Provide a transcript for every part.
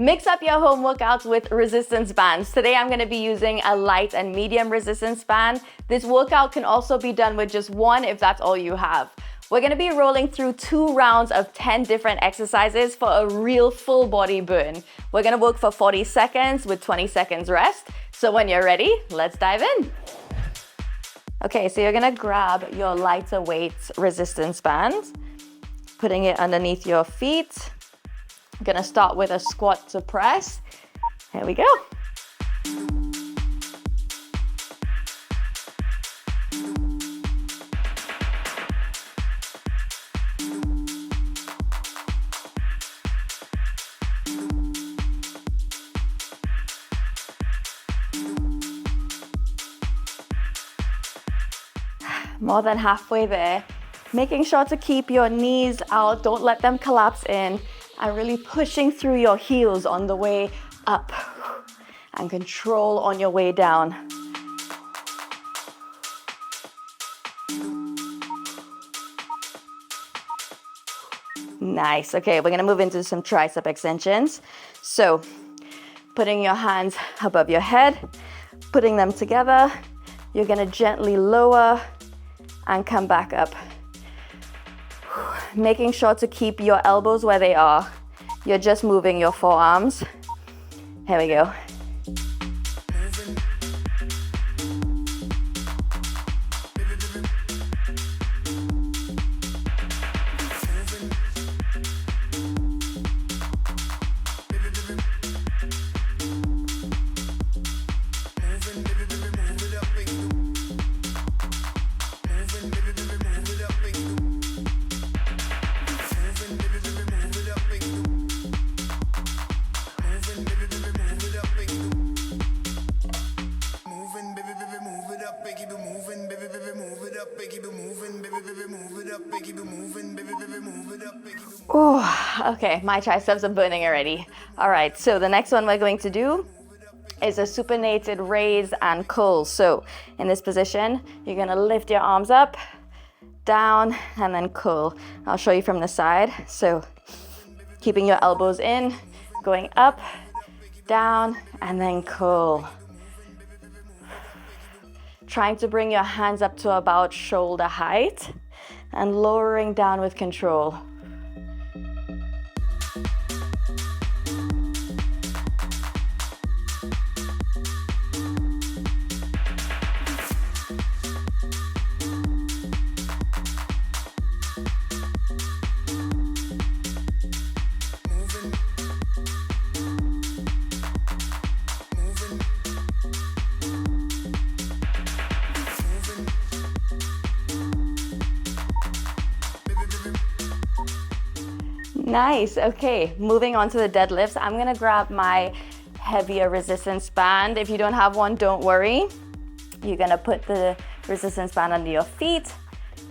Mix up your home workouts with resistance bands. Today I'm going to be using a light and medium resistance band. This workout can also be done with just one if that's all you have. We're going to be rolling through 2 rounds of 10 different exercises for a real full body burn. We're going to work for 40 seconds with 20 seconds rest. So when you're ready, let's dive in. Okay, so you're going to grab your lighter weight resistance band, putting it underneath your feet. I'm gonna start with a squat to press. Here we go. More than halfway there. Making sure to keep your knees out, don't let them collapse in, and really pushing through your heels on the way up and control on your way down. Nice. Okay, we're gonna move into some tricep extensions. So putting your hands above your head, putting them together, you're gonna gently lower and come back up. Making sure to keep your elbows where they are. You're just moving your forearms. Here we go. Oh, okay, my triceps are burning already. All right, so the next one we're going to do is a supinated raise and curl. So in this position, you're gonna lift your arms up, down, and then curl. I'll show you from the side. So keeping your elbows in, going up, down, and then curl. Trying to bring your hands up to about shoulder height and lowering down with control. Nice. Okay, moving on to the deadlifts. I'm gonna grab my heavier resistance band. If you don't have one, don't worry. You're gonna put the resistance band under your feet,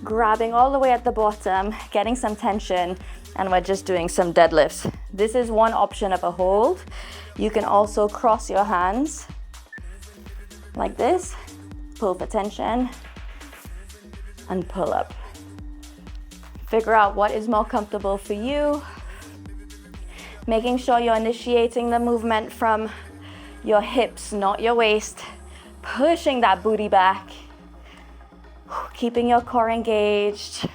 grabbing all the way at the bottom, getting some tension, and we're just doing some deadlifts. This is one option of a hold. You can also cross your hands like this, pull for tension, and pull up. Figure out what is more comfortable for you. Making sure you're initiating the movement from your hips, not your waist. Pushing that booty back. Keeping your core engaged.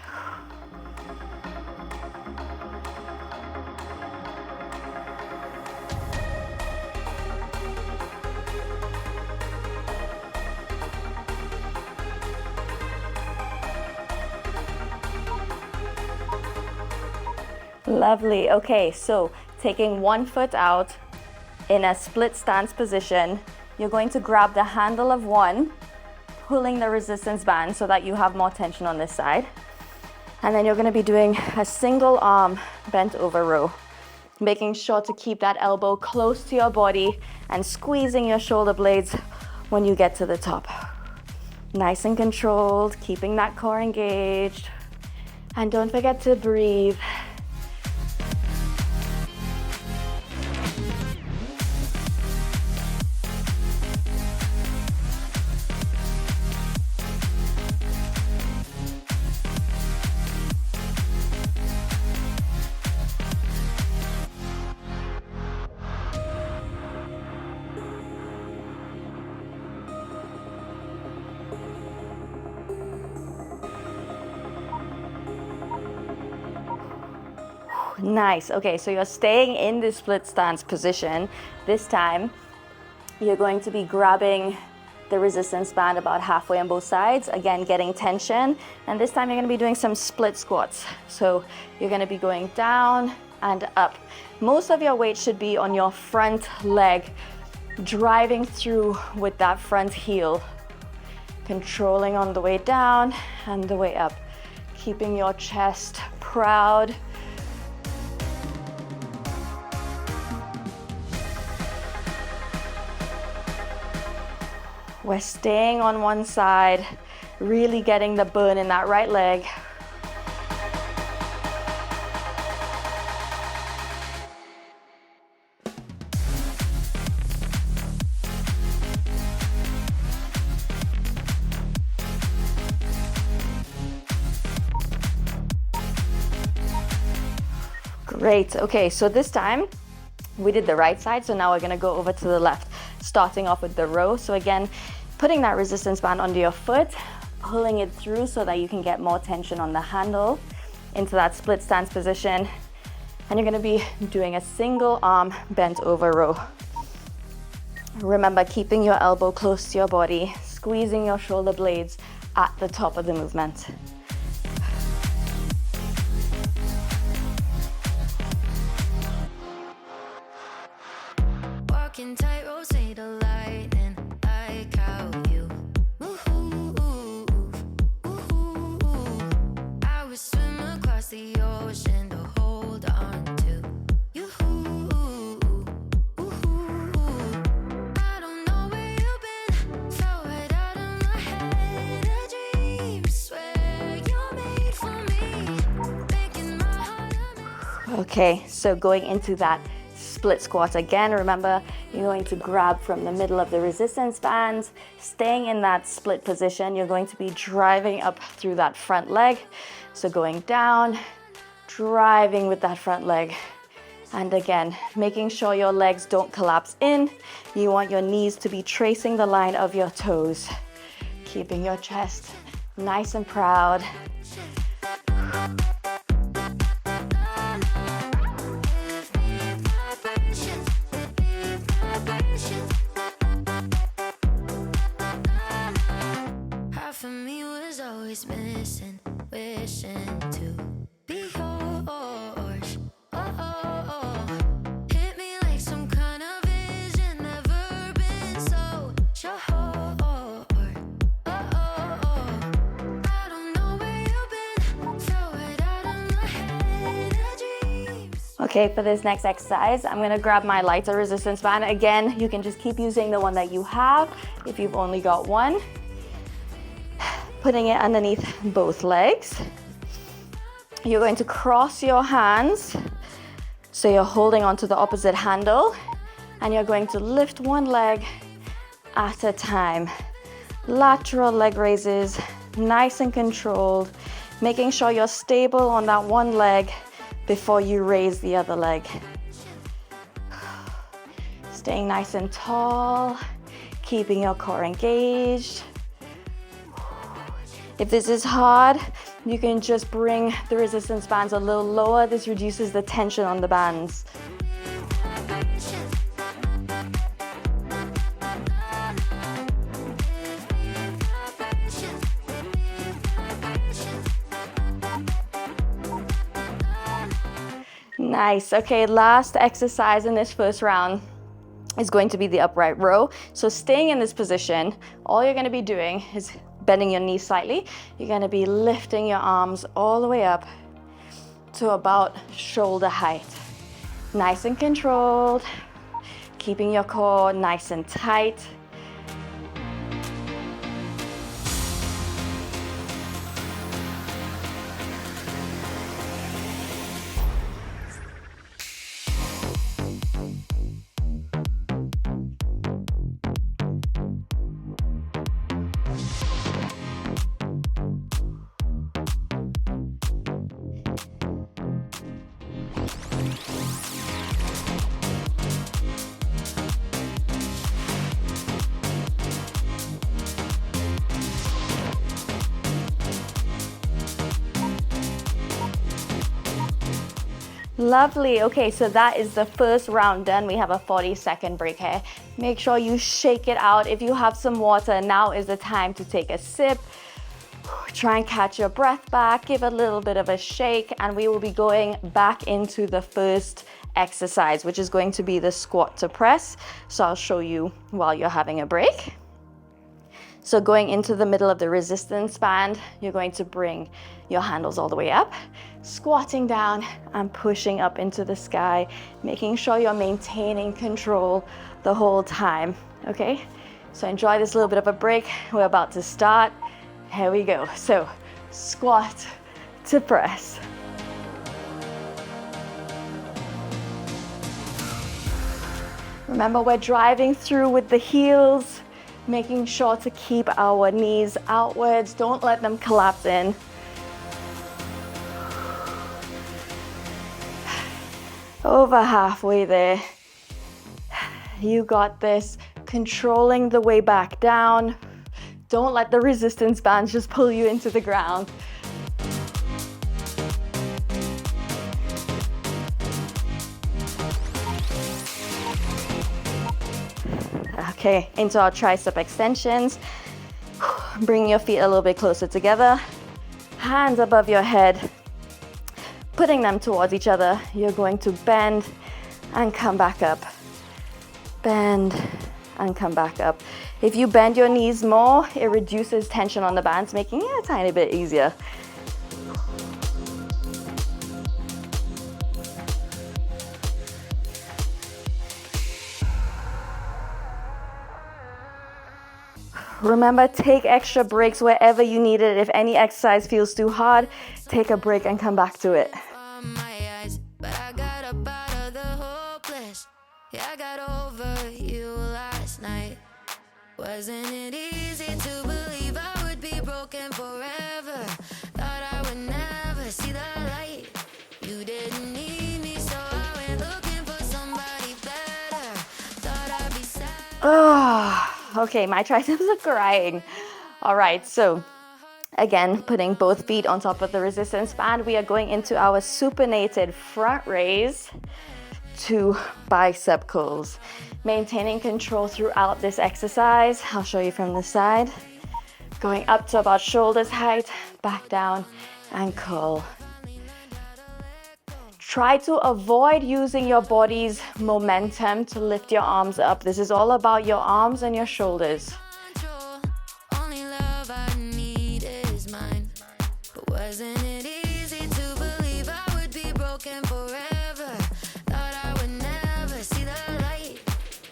Lovely. Okay, so taking one foot out in a split stance position, you're going to grab the handle of one, pulling the resistance band so that you have more tension on this side. And then you're going to be doing a single arm bent over row, making sure to keep that elbow close to your body and squeezing your shoulder blades when you get to the top. Nice and controlled, keeping that core engaged. And don't forget to breathe. Nice. Okay, so you're staying in the split stance position. This time, you're going to be grabbing the resistance band about halfway on both sides, again getting tension, and this time you're going to be doing some split squats. So you're going to be going down and up. Most of your weight should be on your front leg, driving through with that front heel, controlling on the way down and the way up, keeping your chest proud. We're staying on one side, really getting the burn in that right leg. Great. Okay, so this time we did the right side, so now we're gonna go over to the left, starting off with the row. So again, putting that resistance band under your foot, pulling it through so that you can get more tension on the handle into that split stance position. And you're gonna be doing a single arm bent over row. Remember, keeping your elbow close to your body, squeezing your shoulder blades at the top of the movement. Walking tightrope, say the lightning, like how you move. I would swim across the ocean to hold on to you. I don't know where you've been, fell right out of my head. A dream, swear you're made for me, making my heart a mess. Okay, so going into that split squat again, remember you're going to grab from the middle of the resistance bands, staying in that split position. You're going to be driving up through that front leg. So going down, driving with that front leg. And again, making sure your legs don't collapse in. You want your knees to be tracing the line of your toes, keeping your chest nice and proud. Half of me was always missing, wishing to be yours. Hit me like some kind of vision, never been so sure. I don't know where you've been, fell right out of my head. A dream. Okay, for this next exercise, I'm gonna grab my lighter resistance band. Again, you can just keep using the one that you have if you've only got one. Putting it underneath both legs. You're going to cross your hands, so you're holding onto the opposite handle, and you're going to lift one leg at a time. Lateral leg raises, nice and controlled, making sure you're stable on that one leg before you raise the other leg. Staying nice and tall, keeping your core engaged. If this is hard, you can just bring the resistance bands a little lower. This reduces the tension on the bands. Nice. Okay, last exercise in this first round is going to be the upright row. So staying in this position, all you're going to be doing is bending your knees slightly. You're going to be lifting your arms all the way up to about shoulder height. Nice and controlled, keeping your core nice and tight. Lovely. Okay, so that is the first round done. We have a 40-second break here. Make sure you shake it out. If you have some water, now is the time to take a sip. Try and catch your breath back, give a little bit of a shake, and we will be going back into the first exercise, which is going to be the squat to press. So I'll show you while you're having a break. So going into the middle of the resistance band, you're going to bring your handles all the way up, squatting down and pushing up into the sky, making sure you're maintaining control the whole time, okay? So enjoy this little bit of a break. We're about to start. Here we go. So squat to press. Remember, we're driving through with the heels, making sure to keep our knees outwards. Don't let them collapse in. Over halfway there. You got this. Controlling the way back down. Don't let the resistance bands just pull you into the ground. Okay, into our tricep extensions. Bring your feet a little bit closer together. Hands above your head. Putting them towards each other. You're going to bend and come back up. Bend and come back up. If you bend your knees more, it reduces tension on the bands, making it a tiny bit easier. Remember, take extra breaks wherever you need it. If any exercise feels too hard, take a break and come back to it. But I got up out of the hopeless. Yeah, I got over you last night. Wasn't it easy to believe I would be broken forever? Thought I would never see the light. You didn't need me, so I went looking for somebody better. Thought I'd be sad. Oh, okay, my triceps are crying. All right, so again, putting both feet on top of the resistance band, we are going into our supinated front raise to bicep curls. Maintaining control throughout this exercise. I'll show you from the side. Going up to about shoulders height, back down and curl. Try to avoid using your body's momentum to lift your arms up. This is all about your arms and your shoulders. Control. Only love I need is mine. But wasn't it easy to believe I would be broken forever? Thought I would never see the light.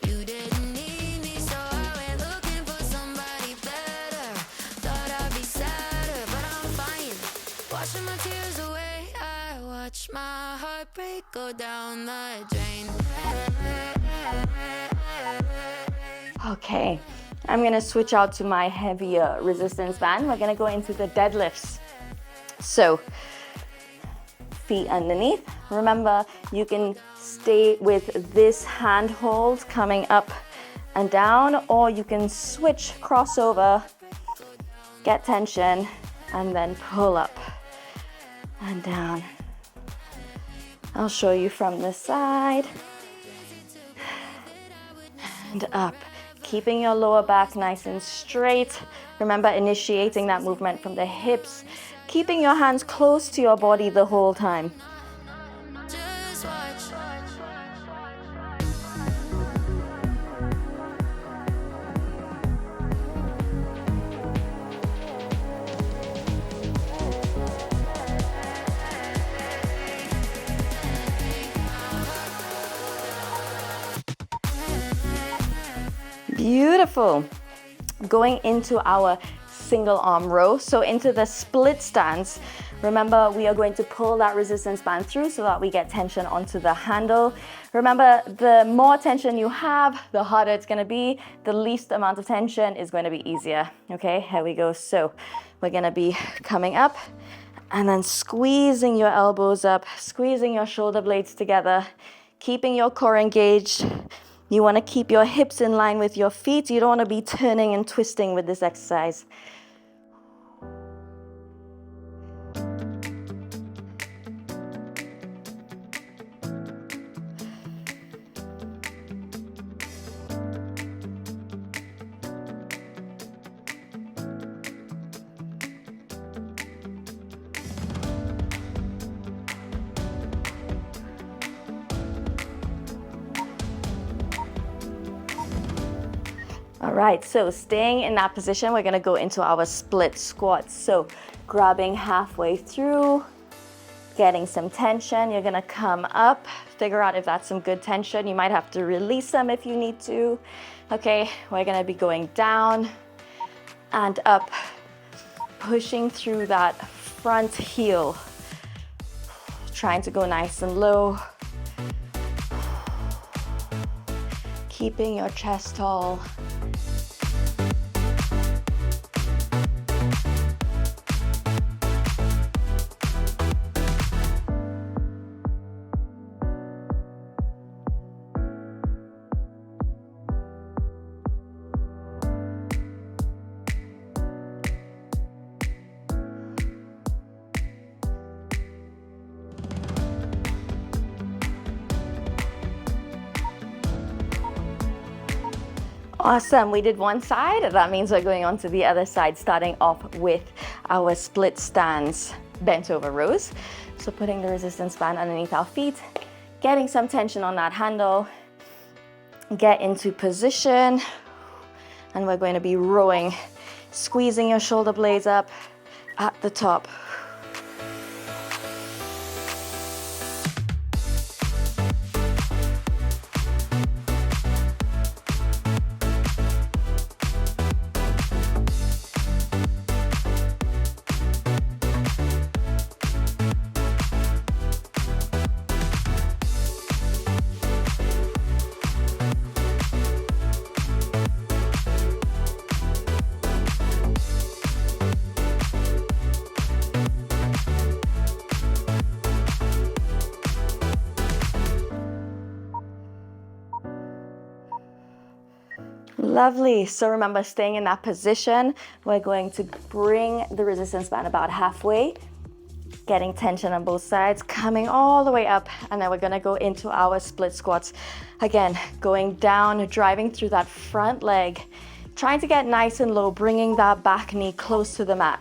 You didn't need me, so I went looking for somebody better. Thought I'd be sadder, but I'm fine. Washing my tears away, I watch my heartbreak go down the drain. Okay, I'm gonna switch out to my heavier resistance band. We're gonna go into the deadlifts. So, feet underneath. Remember, you can stay with this hand hold coming up and down, or you can switch, crossover, get tension, and then pull up and down. I'll show you from the side and up. Keeping your lower back nice and straight. Remember, initiating that movement from the hips. Keeping your hands close to your body the whole time. Just watch. Beautiful. Going into our single arm row, so into the split stance. Remember, we are going to pull that resistance band through so that we get tension onto the handle. Remember, the more tension you have, the harder it's going to be. The least amount of tension is going to be easier. Okay, here we go. So we're going to be coming up and then squeezing your elbows up, squeezing your shoulder blades together, keeping your core engaged. You want to keep your hips in line with your feet. You don't want to be turning and twisting with this exercise. All right, so staying in that position, we're gonna go into our split squats. So grabbing halfway through, getting some tension. You're gonna come up, figure out if that's some good tension. You might have to release some if you need to. Okay, we're gonna be going down and up, pushing through that front heel, trying to go nice and low, keeping your chest tall. Awesome, we did one side. That means we're going on to the other side, starting off with our split stance, bent over rows. So putting the resistance band underneath our feet, getting some tension on that handle, get into position, and we're going to be rowing, squeezing your shoulder blades up at the top. Lovely. So remember, staying in that position, we're going to bring the resistance band about halfway, getting tension on both sides, coming all the way up, and then we're gonna go into our split squats. Again, going down, driving through that front leg, trying to get nice and low, bringing that back knee close to the mat.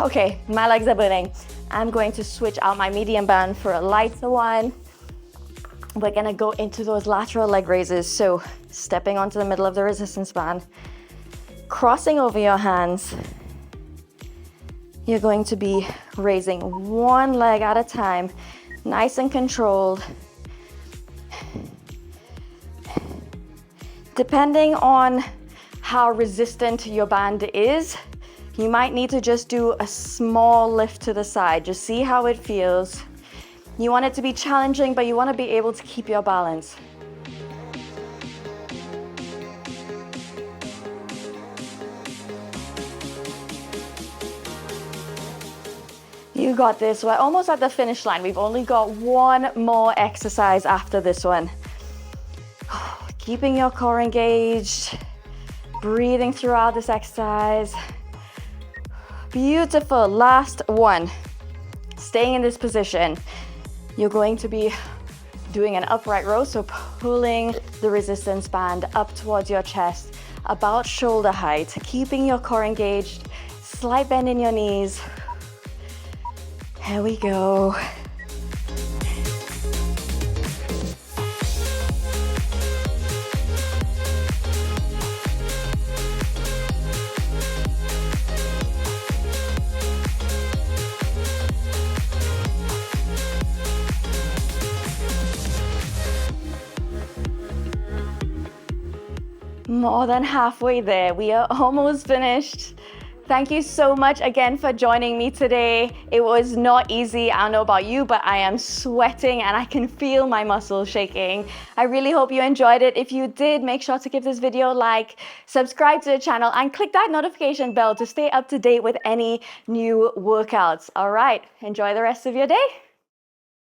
Okay, my legs are burning. I'm going to switch out my medium band for a lighter one. We're gonna go into those lateral leg raises. So stepping onto the middle of the resistance band, crossing over your hands. You're going to be raising one leg at a time, nice and controlled. Depending on how resistant your band is, you might need to just do a small lift to the side. Just see how it feels. You want it to be challenging, but you want to be able to keep your balance. You got this. We're almost at the finish line. We've only got one more exercise after this one. Keeping your core engaged, breathing throughout this exercise. Beautiful, last one. Staying in this position, you're going to be doing an upright row, so pulling the resistance band up towards your chest, about shoulder height, keeping your core engaged, slight bend in your knees. Here we go. More than halfway there. We are almost finished. Thank you so much again for joining me today. It was not easy, I don't know about you, but I am sweating and I can feel my muscles shaking. I really hope you enjoyed it. If you did, make sure to give this video a like, subscribe to the channel, and click that notification bell to stay up to date with any new workouts. All right, enjoy the rest of your day.